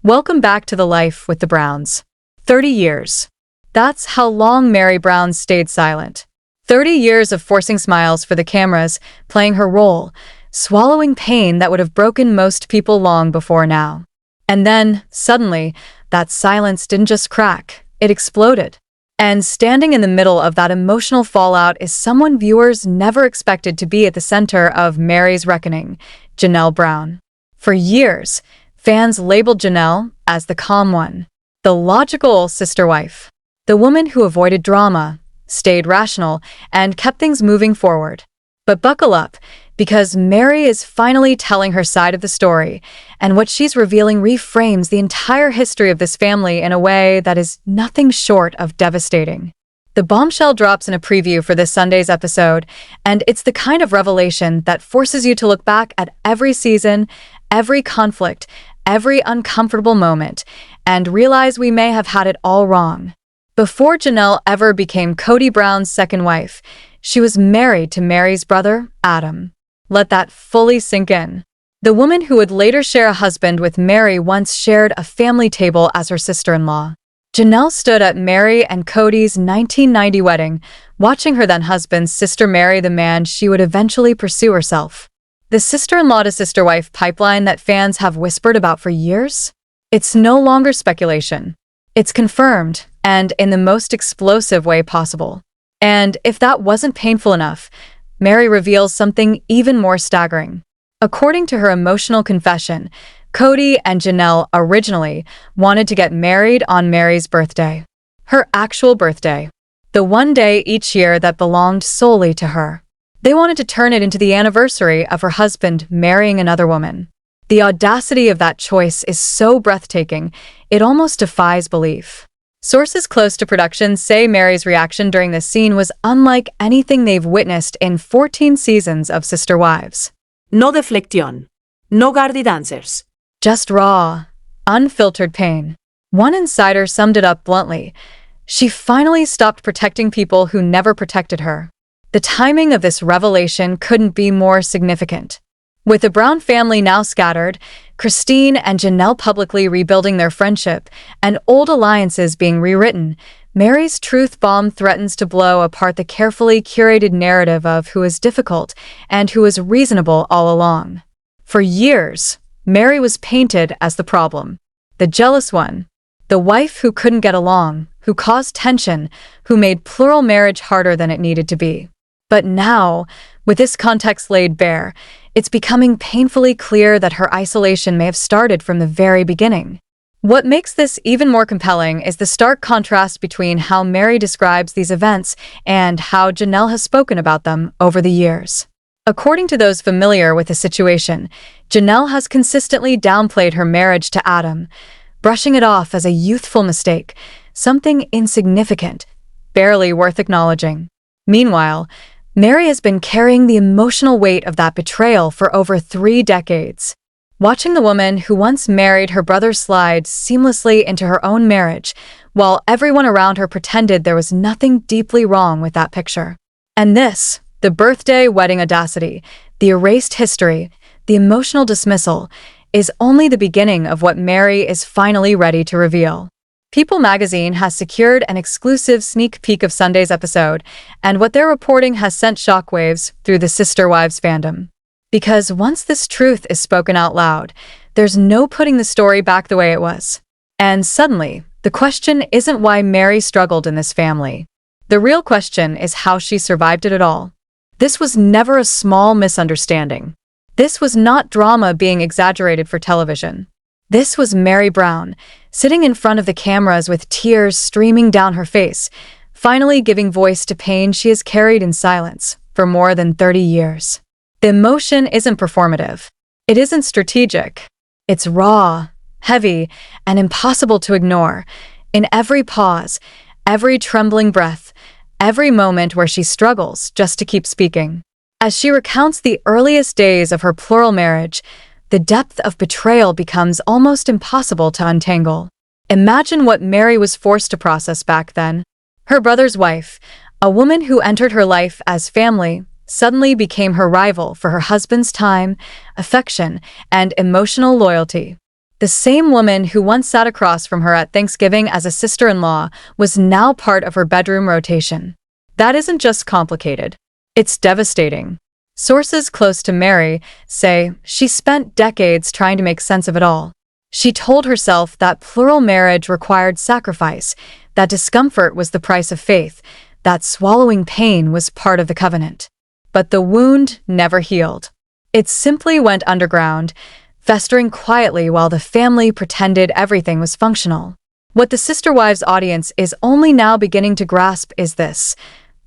Welcome back to the Life with the Browns. 30 years. That's how long Meri Brown stayed silent. 30 years of forcing smiles for the cameras, playing her role, swallowing pain that would have broken most people long before now. And then, suddenly, that silence didn't just crack, it exploded. And standing in the middle of that emotional fallout is someone viewers never expected to be at the center of Meri's reckoning, Janelle Brown. For years, fans labeled Janelle as the calm one, the logical sister wife, the woman who avoided drama, stayed rational, and kept things moving forward. But buckle up, because Meri is finally telling her side of the story, and what she's revealing reframes the entire history of this family in a way that is nothing short of devastating. The bombshell drops in a preview for this Sunday's episode, and it's the kind of revelation that forces you to look back at every season, every conflict, every uncomfortable moment, and realize we may have had it all wrong. Before Janelle ever became Kody Brown's second wife, she was married to Meri's brother, Adam. Let that fully sink in. The woman who would later share a husband with Meri once shared a family table as her sister-in-law. Janelle stood at Meri and Kody's 1990 wedding, watching her then-husband's sister marry the man she would eventually pursue herself. The sister-in-law to sister-wife pipeline that fans have whispered about for years? It's no longer speculation. It's confirmed, and in the most explosive way possible. And if that wasn't painful enough, Meri reveals something even more staggering. According to her emotional confession, Kody and Janelle originally wanted to get married on Meri's birthday. Her actual birthday. The one day each year that belonged solely to her. They wanted to turn it into the anniversary of her husband marrying another woman. The audacity of that choice is so breathtaking, it almost defies belief. Sources close to production say Meri's reaction during this scene was unlike anything they've witnessed in 14 seasons of Sister Wives. No deflection. No guarded answers. Just raw, unfiltered pain. One insider summed it up bluntly. She finally stopped protecting people who never protected her. The timing of this revelation couldn't be more significant. With the Brown family now scattered, Christine and Janelle publicly rebuilding their friendship, and old alliances being rewritten, Meri's truth bomb threatens to blow apart the carefully curated narrative of who is difficult and who is reasonable all along. For years, Meri was painted as the problem, the jealous one, the wife who couldn't get along, who caused tension, who made plural marriage harder than it needed to be. But now, with this context laid bare, it's becoming painfully clear that her isolation may have started from the very beginning. What makes this even more compelling is the stark contrast between how Meri describes these events and how Janelle has spoken about them over the years. According to those familiar with the situation, Janelle has consistently downplayed her marriage to Adam, brushing it off as a youthful mistake, something insignificant, barely worth acknowledging. Meanwhile, Meri has been carrying the emotional weight of that betrayal for over 3 decades. Watching the woman who once married her brother slide seamlessly into her own marriage, while everyone around her pretended there was nothing deeply wrong with that picture. And this, the birthday wedding audacity, the erased history, the emotional dismissal, is only the beginning of what Meri is finally ready to reveal. People magazine has secured an exclusive sneak peek of Sunday's episode, and what they're reporting has sent shockwaves through the Sister Wives fandom. Because once this truth is spoken out loud, there's no putting the story back the way it was. And suddenly, the question isn't why Meri struggled in this family. The real question is how she survived it at all. This was never a small misunderstanding. This was not drama being exaggerated for television. This was Meri Brown, sitting in front of the cameras with tears streaming down her face, finally giving voice to pain she has carried in silence for more than 30 years. The emotion isn't performative. It isn't strategic. It's raw, heavy, and impossible to ignore. In every pause, every trembling breath, every moment where she struggles just to keep speaking. As she recounts the earliest days of her plural marriage, the depth of betrayal becomes almost impossible to untangle. Imagine what Meri was forced to process back then. Her brother's wife, a woman who entered her life as family, suddenly became her rival for her husband's time, affection, and emotional loyalty. The same woman who once sat across from her at Thanksgiving as a sister-in-law was now part of her bedroom rotation. That isn't just complicated. It's devastating. Sources close to Meri say she spent decades trying to make sense of it all. She told herself that plural marriage required sacrifice, that discomfort was the price of faith, that swallowing pain was part of the covenant. But the wound never healed. It simply went underground, festering quietly while the family pretended everything was functional. What the Sister Wives audience is only now beginning to grasp is this: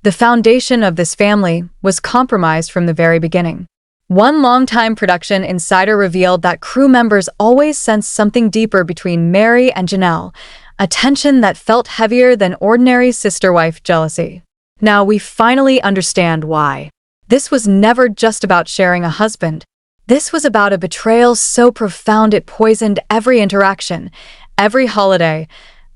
the foundation of this family was compromised from the very beginning. One longtime production insider revealed that crew members always sensed something deeper between Meri and Janelle, a tension that felt heavier than ordinary sister-wife jealousy. Now we finally understand why. This was never just about sharing a husband. This was about a betrayal so profound it poisoned every interaction, every holiday,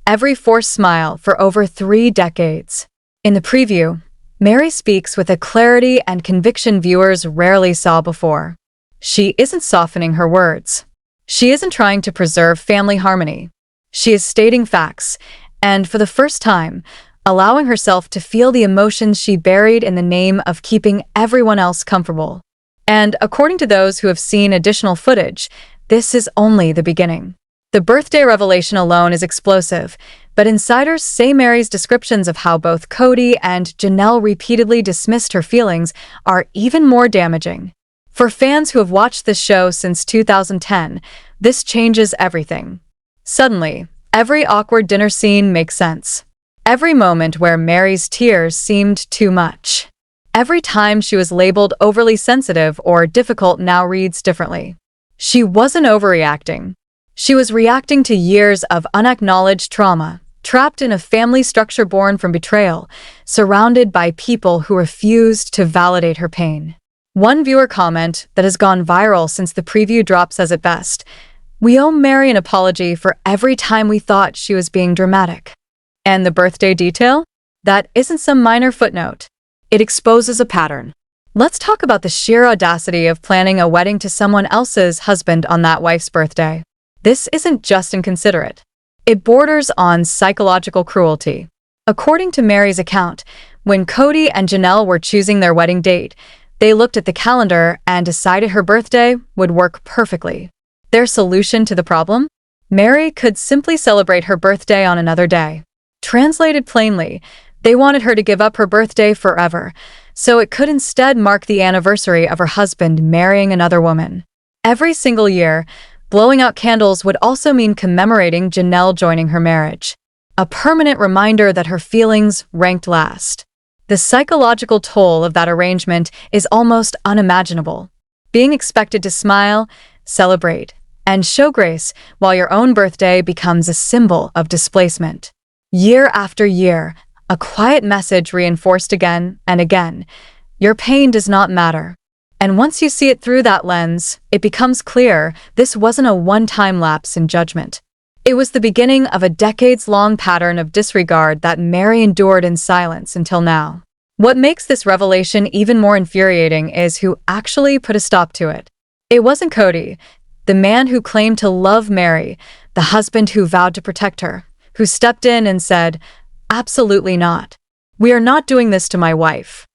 every forced smile for over 3 decades. In the preview, Meri speaks with a clarity and conviction viewers rarely saw before. She isn't softening her words. She isn't trying to preserve family harmony. She is stating facts, and for the first time, allowing herself to feel the emotions she buried in the name of keeping everyone else comfortable. And according to those who have seen additional footage, this is only the beginning. The birthday revelation alone is explosive, but insiders say Meri's descriptions of how both Cody and Janelle repeatedly dismissed her feelings are even more damaging. For fans who have watched this show since 2010, this changes everything. Suddenly, every awkward dinner scene makes sense. Every moment where Meri's tears seemed too much. Every time she was labeled overly sensitive or difficult now reads differently. She wasn't overreacting. She was reacting to years of unacknowledged trauma, trapped in a family structure born from betrayal, surrounded by people who refused to validate her pain. One viewer comment that has gone viral since the preview dropped says it best: "We owe Meri an apology for every time we thought she was being dramatic." And the birthday detail? That isn't some minor footnote. It exposes a pattern. Let's talk about the sheer audacity of planning a wedding to someone else's husband on that wife's birthday. This isn't just inconsiderate. It borders on psychological cruelty. According to Meri's account, when Cody and Janelle were choosing their wedding date, they looked at the calendar and decided her birthday would work perfectly. Their solution to the problem? Meri could simply celebrate her birthday on another day. Translated plainly, they wanted her to give up her birthday forever, so it could instead mark the anniversary of her husband marrying another woman. Every single year, blowing out candles would also mean commemorating Janelle joining her marriage. A permanent reminder that her feelings ranked last. The psychological toll of that arrangement is almost unimaginable. Being expected to smile, celebrate, and show grace while your own birthday becomes a symbol of displacement. Year after year, a quiet message reinforced again and again: your pain does not matter. And once you see it through that lens, it becomes clear this wasn't a one-time lapse in judgment. It was the beginning of a decades-long pattern of disregard that Meri endured in silence until now. What makes this revelation even more infuriating is who actually put a stop to it. It wasn't Cody, the man who claimed to love Meri, the husband who vowed to protect her, who stepped in and said, "Absolutely not. We are not doing this to my wife."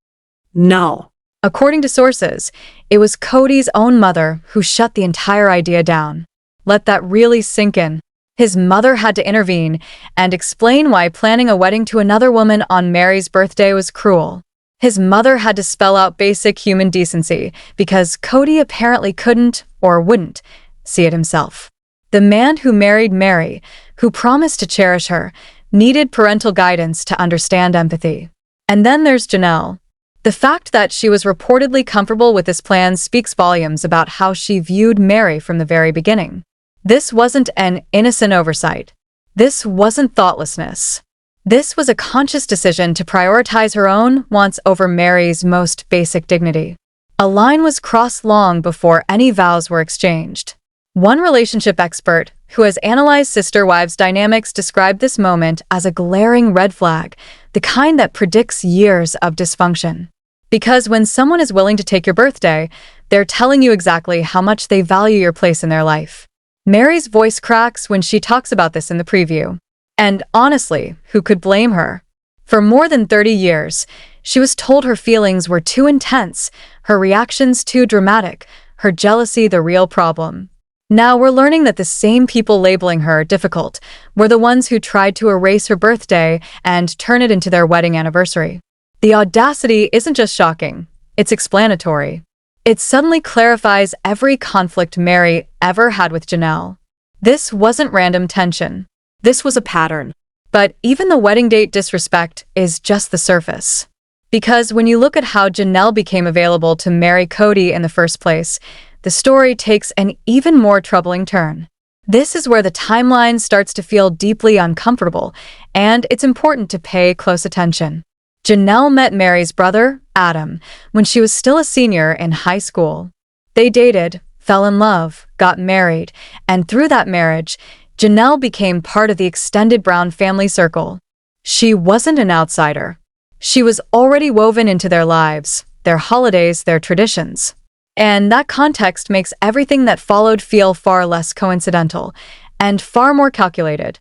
No. According to sources, it was Cody's own mother who shut the entire idea down. Let that really sink in. His mother had to intervene and explain why planning a wedding to another woman on Meri's birthday was cruel. His mother had to spell out basic human decency because Cody apparently couldn't or wouldn't see it himself. The man who married Meri, who promised to cherish her, needed parental guidance to understand empathy. And then there's Janelle. The fact that she was reportedly comfortable with this plan speaks volumes about how she viewed Meri from the very beginning. This wasn't an innocent oversight. This wasn't thoughtlessness. This was a conscious decision to prioritize her own wants over Meri's most basic dignity. A line was crossed long before any vows were exchanged. One relationship expert who has analyzed sister wives dynamics described this moment as a glaring red flag, the kind that predicts years of dysfunction. Because when someone is willing to take your birthday, they're telling you exactly how much they value your place in their life. Meri's voice cracks when she talks about this in the preview. And honestly, who could blame her? For more than 30 years, she was told her feelings were too intense, her reactions too dramatic, her jealousy the real problem. Now we're learning that the same people labeling her difficult were the ones who tried to erase her birthday and turn it into their wedding anniversary. The audacity isn't just shocking, it's explanatory. It suddenly clarifies every conflict Meri ever had with Janelle. This wasn't random tension. This was a pattern. But even the wedding date disrespect is just the surface. Because when you look at how Janelle became available to marry Cody in the first place, the story takes an even more troubling turn. This is where the timeline starts to feel deeply uncomfortable, and it's important to pay close attention. Janelle met Meri's brother, Adam, when she was still a senior in high school. They dated, fell in love, got married, and through that marriage, Janelle became part of the extended Brown family circle. She wasn't an outsider. She was already woven into their lives, their holidays, their traditions. And that context makes everything that followed feel far less coincidental and far more calculated.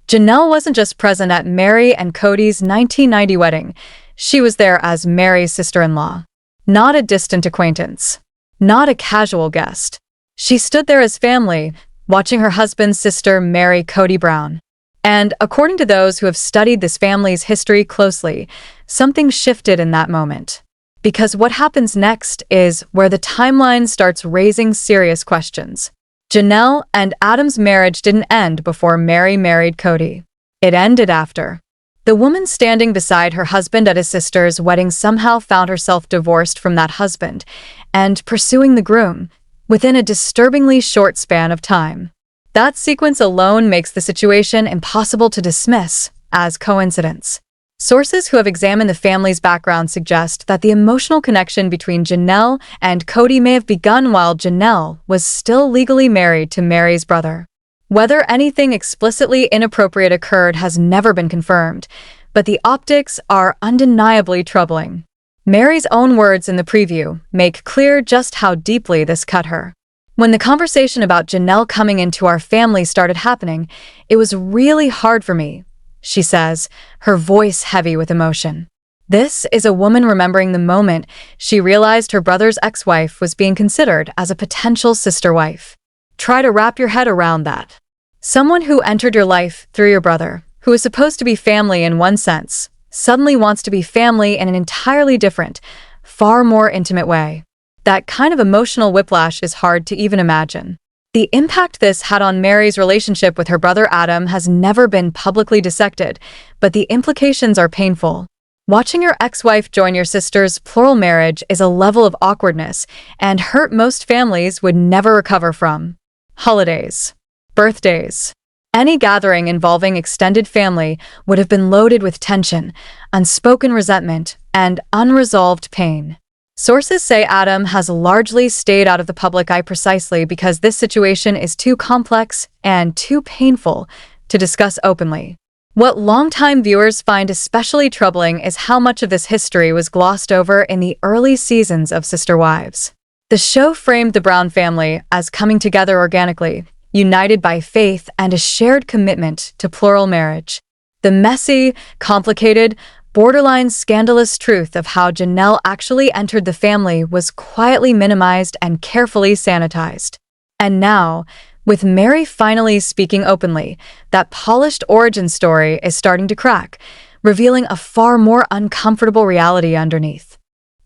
Janelle wasn't just present at Meri and Cody's 1990 wedding. She was there as Meri's sister-in-law. Not a distant acquaintance. Not a casual guest. She stood there as family, watching her husband's sister marry Cody Brown. And according to those who have studied this family's history closely, something shifted in that moment. Because what happens next is where the timeline starts raising serious questions. Janelle and Adam's marriage didn't end before Meri married Cody. It ended after. The woman standing beside her husband at his sister's wedding somehow found herself divorced from that husband and pursuing the groom within a disturbingly short span of time. That sequence alone makes the situation impossible to dismiss as coincidence. Sources who have examined the family's background suggest that the emotional connection between Janelle and Cody may have begun while Janelle was still legally married to Meri's brother. Whether anything explicitly inappropriate occurred has never been confirmed, but the optics are undeniably troubling. Meri's own words in the preview make clear just how deeply this cut her. When the conversation about Janelle coming into our family started happening, it was really hard for me, she says, her voice heavy with emotion. This is a woman remembering the moment she realized her brother's ex-wife was being considered as a potential sister wife. Try to wrap your head around that. Someone who entered your life through your brother, who is supposed to be family in one sense, suddenly wants to be family in an entirely different, far more intimate way. That kind of emotional whiplash is hard to even imagine. The impact this had on Meri's relationship with her brother Adam has never been publicly dissected, but the implications are painful. Watching your ex-wife join your sister's plural marriage is a level of awkwardness and hurt most families would never recover from. Holidays, birthdays, any gathering involving extended family would have been loaded with tension, unspoken resentment, and unresolved pain. Sources say Adam has largely stayed out of the public eye precisely because this situation is too complex and too painful to discuss openly. What longtime viewers find especially troubling is how much of this history was glossed over in the early seasons of Sister Wives. The show framed the Brown family as coming together organically, united by faith and a shared commitment to plural marriage. The messy, complicated, borderline scandalous truth of how Janelle actually entered the family was quietly minimized and carefully sanitized. And now, with Meri finally speaking openly, that polished origin story is starting to crack, revealing a far more uncomfortable reality underneath.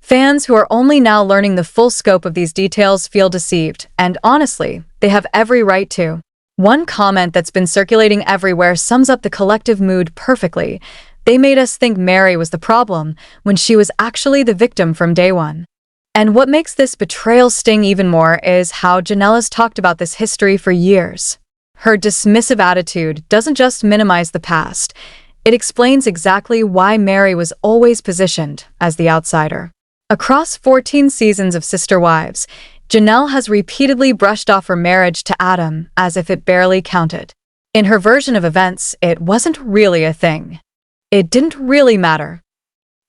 Fans who are only now learning the full scope of these details feel deceived, and honestly, they have every right to. One comment that's been circulating everywhere sums up the collective mood perfectly. They made us think Meri was the problem when she was actually the victim from day one. And what makes this betrayal sting even more is how Janelle has talked about this history for years. Her dismissive attitude doesn't just minimize the past, it explains exactly why Meri was always positioned as the outsider. Across 14 seasons of Sister Wives, Janelle has repeatedly brushed off her marriage to Adam as if it barely counted. In her version of events, it wasn't really a thing. It didn't really matter.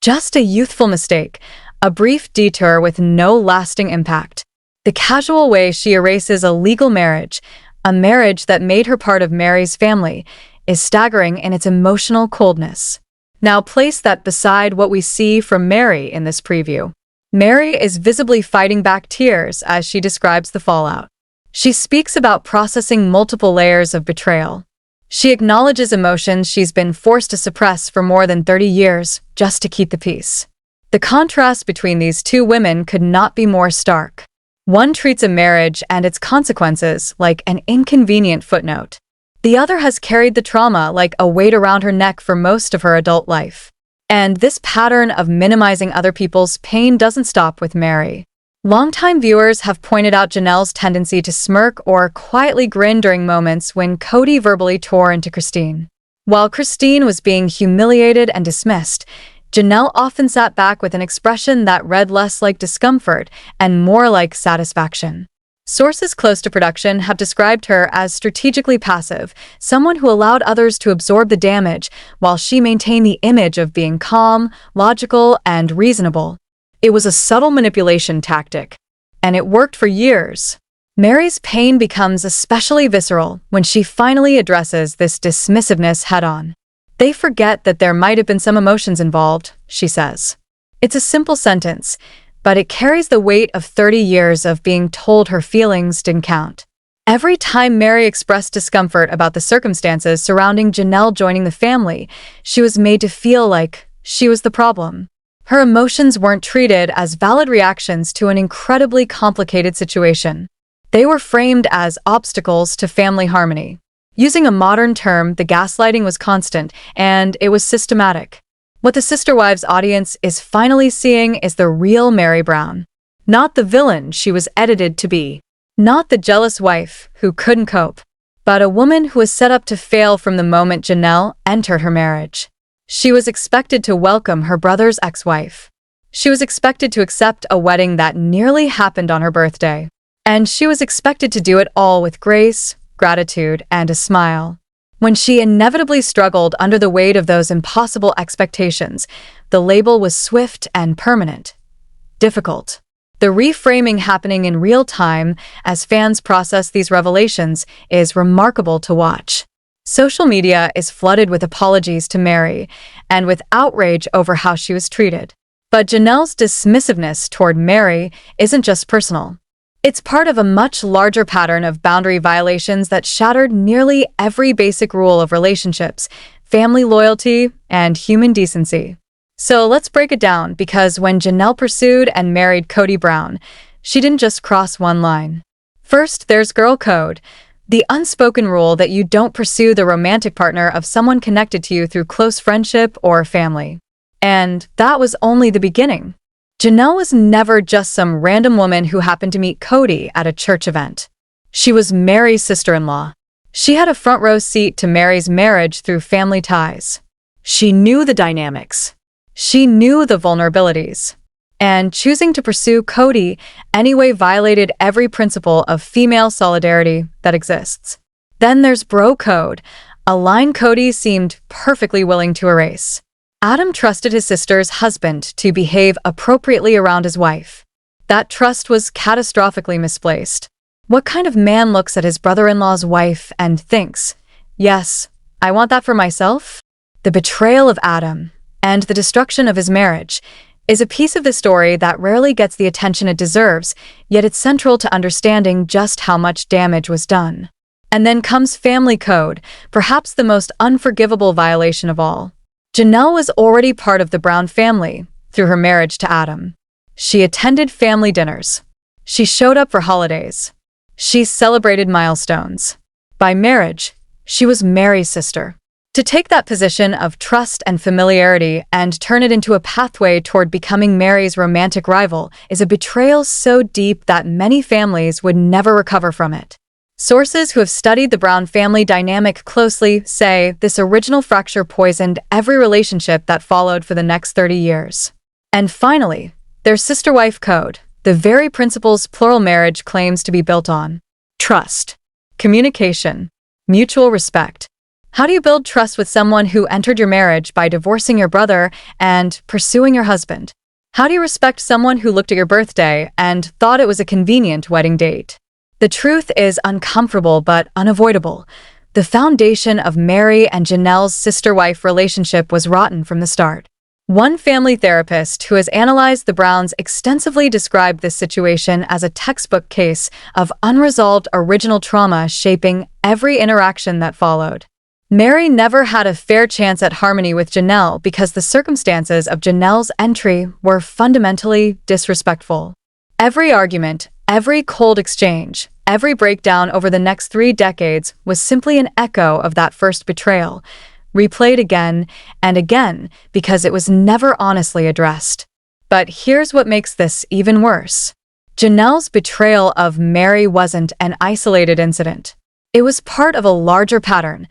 Just a youthful mistake, a brief detour with no lasting impact. The casual way she erases a legal marriage, A marriage that made her part of Meri's family is staggering in its emotional coldness. Now place that beside what we see from Meri in this preview. Meri is visibly fighting back tears as she describes the fallout. She speaks about processing multiple layers of betrayal. She acknowledges emotions she's been forced to suppress for more than 30 years just to keep the peace. The contrast between these two women could not be more stark. One treats a marriage and its consequences like an inconvenient footnote. The other has carried the trauma like a weight around her neck for most of her adult life. And this pattern of minimizing other people's pain doesn't stop with Meri. Longtime viewers have pointed out Janelle's tendency to smirk or quietly grin during moments when Cody verbally tore into Christine. While Christine was being humiliated and dismissed, Janelle often sat back with an expression that read less like discomfort and more like satisfaction. Sources close to production have described her as strategically passive, someone who allowed others to absorb the damage while she maintained the image of being calm, logical, and reasonable. It was a subtle manipulation tactic, and it worked for years. Meri's pain becomes especially visceral when she finally addresses this dismissiveness head-on. They forget that there might have been some emotions involved, she says. It's a simple sentence, but it carries the weight of 30 years of being told her feelings didn't count. Every time Meri expressed discomfort about the circumstances surrounding Janelle joining the family, she was made to feel like she was the problem. Her emotions weren't treated as valid reactions to an incredibly complicated situation. They were framed as obstacles to family harmony. Using a modern term, the gaslighting was constant, and it was systematic. What the Sister Wives audience is finally seeing is the real Meri Brown. Not the villain she was edited to be. Not the jealous wife who couldn't cope. But a woman who was set up to fail from the moment Janelle entered her marriage. She was expected to welcome her brother's ex-wife. She was expected to accept a wedding that nearly happened on her birthday. And she was expected to do it all with grace, gratitude, and a smile. When she inevitably struggled under the weight of those impossible expectations, the label was swift and permanent. Difficult. The reframing happening in real time as fans process these revelations is remarkable to watch. Social media is flooded with apologies to Meri and with outrage over how she was treated. But Janelle's dismissiveness toward Meri isn't just personal. It's part of a much larger pattern of boundary violations that shattered nearly every basic rule of relationships, family loyalty, and human decency. So let's break it down, because when Janelle pursued and married Cody Brown, she didn't just cross one line. First, there's girl code. The unspoken rule that you don't pursue the romantic partner of someone connected to you through close friendship or family. And that was only the beginning. Janelle was never just some random woman who happened to meet Cody at a church event. She was Meri's sister-in-law. She had a front row seat to Meri's marriage through family ties. She knew the dynamics. She knew the vulnerabilities. And choosing to pursue Cody anyway violated every principle of female solidarity that exists. Then there's bro code, a line Cody seemed perfectly willing to erase. Adam trusted his sister's husband to behave appropriately around his wife. That trust was catastrophically misplaced. What kind of man looks at his brother-in-law's wife and thinks, "Yes, I want that for myself"? The betrayal of Adam and the destruction of his marriage is a piece of the story that rarely gets the attention it deserves, yet it's central to understanding just how much damage was done. And then comes family code, perhaps the most unforgivable violation of all. Janelle was already part of the Brown family through her marriage to Adam. She attended family dinners. She showed up for holidays. She celebrated milestones. By marriage, she was Meri's sister. To take that position of trust and familiarity and turn it into a pathway toward becoming Meri's romantic rival is a betrayal so deep that many families would never recover from it. Sources who have studied the Brown family dynamic closely say this original fracture poisoned every relationship that followed for the next 30 years. And finally, there's sister-wife code, the very principles plural marriage claims to be built on. Trust, communication, mutual respect. How do you build trust with someone who entered your marriage by divorcing your brother and pursuing your husband? How do you respect someone who looked at your birthday and thought it was a convenient wedding date? The truth is uncomfortable but unavoidable. The foundation of Meri and Janelle's sister-wife relationship was rotten from the start. One family therapist who has analyzed the Browns extensively described this situation as a textbook case of unresolved original trauma shaping every interaction that followed. Meri never had a fair chance at harmony with Janelle because the circumstances of Janelle's entry were fundamentally disrespectful. Every argument, every cold exchange, every breakdown over the next 3 decades was simply an echo of that first betrayal, replayed again and again because it was never honestly addressed. But here's what makes this even worse. Janelle's betrayal of Meri wasn't an isolated incident. It was part of a larger pattern,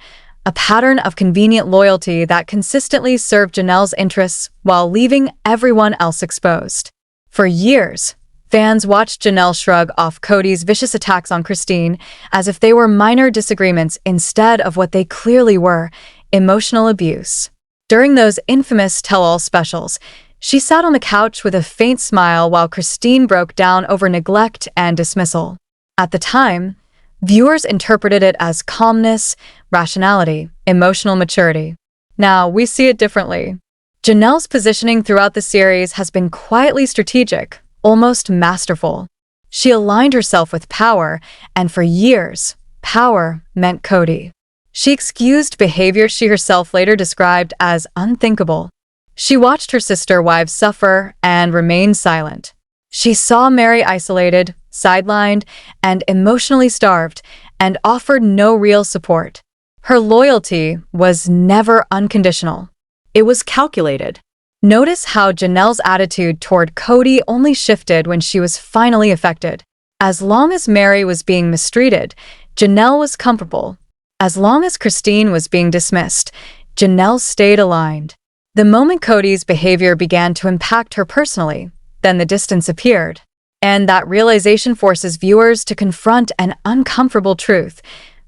a pattern of convenient loyalty that consistently served Janelle's interests while leaving everyone else exposed. For years, fans watched Janelle shrug off Cody's vicious attacks on Christine as if they were minor disagreements instead of what they clearly were: emotional abuse. During those infamous tell-all specials, she sat on the couch with a faint smile while Christine broke down over neglect and dismissal. At the time, viewers interpreted it as calmness, rationality, emotional maturity. Now, we see it differently. Janelle's positioning throughout the series has been quietly strategic, almost masterful. She aligned herself with power, and for years, power meant Cody. She excused behavior she herself later described as unthinkable. She watched her sister wives suffer and remained silent. She saw Meri isolated, sidelined, and emotionally starved, and offered no real support. Her loyalty was never unconditional. It was calculated. Notice how Janelle's attitude toward Cody only shifted when she was finally affected. As long as Meri was being mistreated, Janelle was comfortable. As long as Christine was being dismissed, Janelle stayed aligned. The moment Cody's behavior began to impact her personally, then the distance appeared. And that realization forces viewers to confront an uncomfortable truth.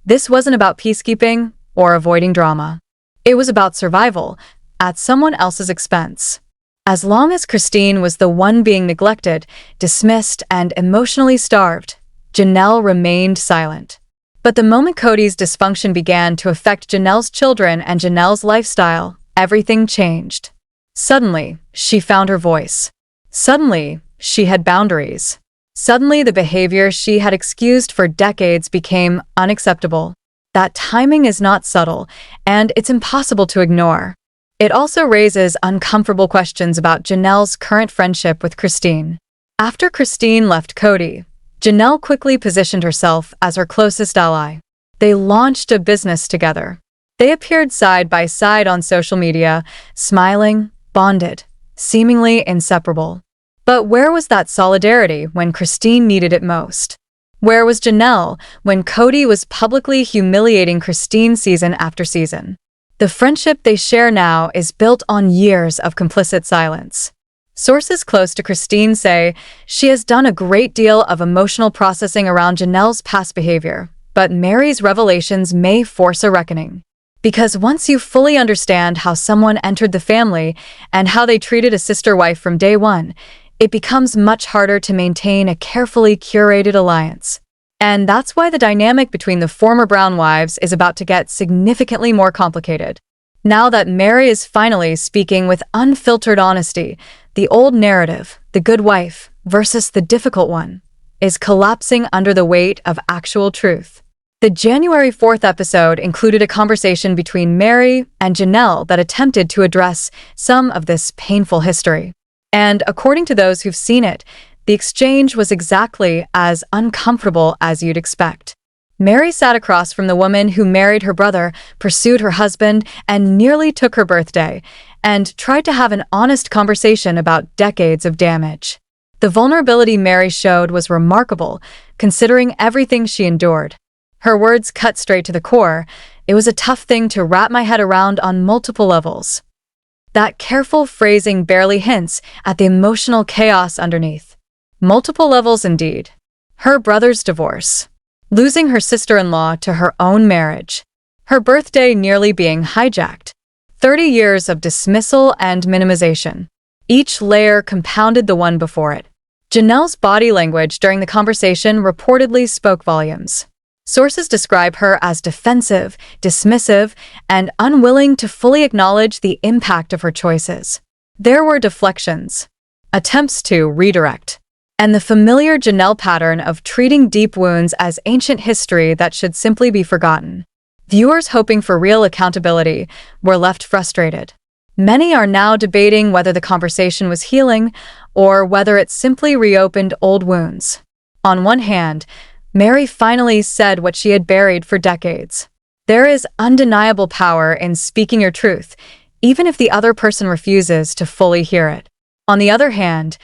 This wasn't about peacekeeping or avoiding drama. It was about survival, at someone else's expense. As long as Christine was the one being neglected, dismissed, and emotionally starved, Janelle remained silent. But the moment Cody's dysfunction began to affect Janelle's children and Janelle's lifestyle, everything changed. Suddenly, she found her voice. Suddenly, she had boundaries. Suddenly, the behavior she had excused for decades became unacceptable. That timing is not subtle, and it's impossible to ignore. It also raises uncomfortable questions about Janelle's current friendship with Christine. After Christine left Cody, Janelle quickly positioned herself as her closest ally. They launched a business together. They appeared side by side on social media, smiling, bonded, seemingly inseparable. But where was that solidarity when Christine needed it most? Where was Janelle when Cody was publicly humiliating Christine season after season? The friendship they share now is built on years of complicit silence. Sources close to Christine say she has done a great deal of emotional processing around Janelle's past behavior, but Meri's revelations may force a reckoning. Because once you fully understand how someone entered the family and how they treated a sister wife from day one, it becomes much harder to maintain a carefully curated alliance. And that's why the dynamic between the former Brown wives is about to get significantly more complicated. Now that Meri is finally speaking with unfiltered honesty, the old narrative, the good wife versus the difficult one, is collapsing under the weight of actual truth. The January 4th episode included a conversation between Meri and Janelle that attempted to address some of this painful history. And according to those who've seen it, the exchange was exactly as uncomfortable as you'd expect. Meri sat across from the woman who married her brother, pursued her husband, and nearly took her birthday, and tried to have an honest conversation about decades of damage. The vulnerability Meri showed was remarkable, considering everything she endured. Her words cut straight to the core. It was a tough thing to wrap my head around on multiple levels. That careful phrasing barely hints at the emotional chaos underneath. Multiple levels indeed. Her brother's divorce. Losing her sister-in-law to her own marriage. Her birthday nearly being hijacked. 30 years of dismissal and minimization. Each layer compounded the one before it. Janelle's body language during the conversation reportedly spoke volumes. Sources describe her as defensive, dismissive, and unwilling to fully acknowledge the impact of her choices. There were deflections, attempts to redirect, and the familiar Janelle pattern of treating deep wounds as ancient history that should simply be forgotten. Viewers hoping for real accountability were left frustrated. Many are now debating whether the conversation was healing or whether it simply reopened old wounds. On one hand, Meri finally said what she had buried for decades. There is undeniable power in speaking your truth, even if the other person refuses to fully hear it. On the other hand,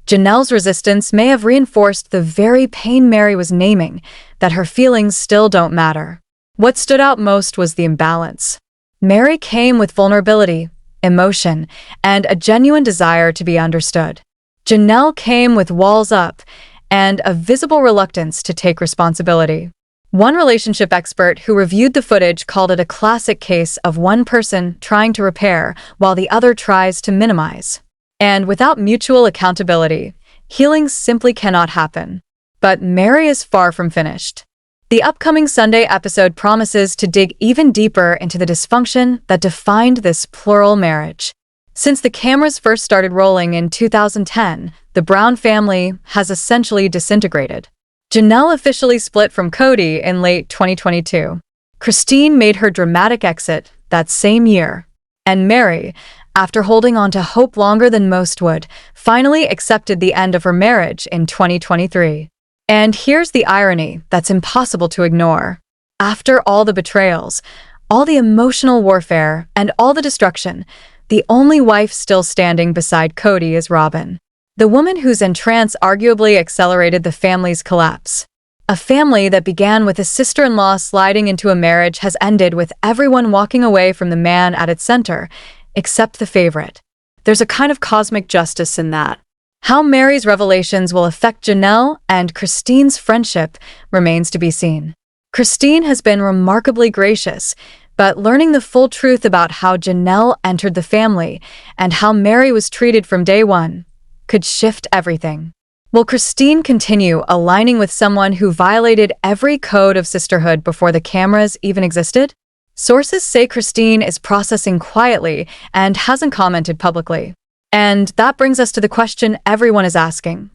Janelle's resistance may have reinforced the very pain Meri was naming, that her feelings still don't matter. What stood out most was the imbalance. Meri came with vulnerability, emotion, and a genuine desire to be understood. Janelle came with walls up and a visible reluctance to take responsibility. One relationship expert who reviewed the footage called it a classic case of one person trying to repair while the other tries to minimize. And without mutual accountability, healing simply cannot happen. But Meri is far from finished. The upcoming Sunday episode promises to dig even deeper into the dysfunction that defined this plural marriage. Since the cameras first started rolling in 2010, the Brown family has essentially disintegrated. Janelle officially split from Cody in late 2022. Christine made her dramatic exit that same year. And Meri, after holding on to hope longer than most would, finally accepted the end of her marriage in 2023. And here's the irony that's impossible to ignore. After all the betrayals, all the emotional warfare, and all the destruction, the only wife still standing beside Cody is Robin, the woman whose entrance arguably accelerated the family's collapse. A family that began with a sister-in-law sliding into a marriage has ended with everyone walking away from the man at its center, except the favorite. There's a kind of cosmic justice in that. How Meri's revelations will affect Janelle and Christine's friendship remains to be seen. Christine has been remarkably gracious, but learning the full truth about how Janelle entered the family and how Meri was treated from day one could shift everything. Will Christine continue aligning with someone who violated every code of sisterhood before the cameras even existed? Sources say Christine is processing quietly and hasn't commented publicly. And that brings us to the question everyone is asking.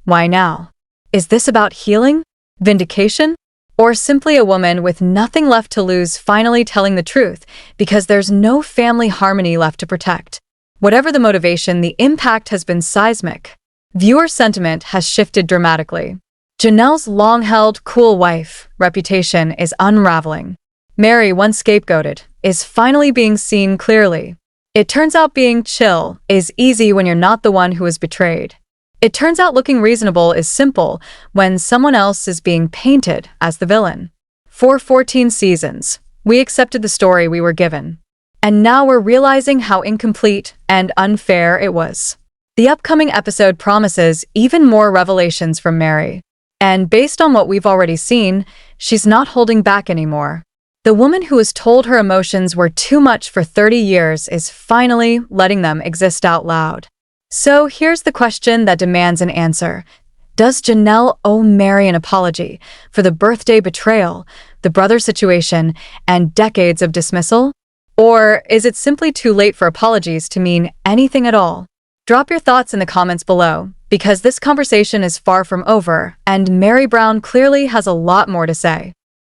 Why now? Is this about healing? Vindication? Or simply a woman with nothing left to lose finally telling the truth because there's no family harmony left to protect? Whatever the motivation, the impact has been seismic. Viewer sentiment has shifted dramatically. Janelle's long-held, cool wife reputation is unraveling. Meri, once scapegoated, is finally being seen clearly. It turns out being chill is easy when you're not the one who is betrayed. It turns out looking reasonable is simple when someone else is being painted as the villain. For 14 seasons, we accepted the story we were given. And now we're realizing how incomplete and unfair it was. The upcoming episode promises even more revelations from Meri. And based on what we've already seen, she's not holding back anymore. The woman who has told her emotions were too much for 30 years is finally letting them exist out loud. So here's the question that demands an answer. Does Janelle owe Meri an apology for the birthday betrayal, the brother situation, and decades of dismissal? Or is it simply too late for apologies to mean anything at all? Drop your thoughts in the comments below, because this conversation is far from over, and Meri Brown clearly has a lot more to say.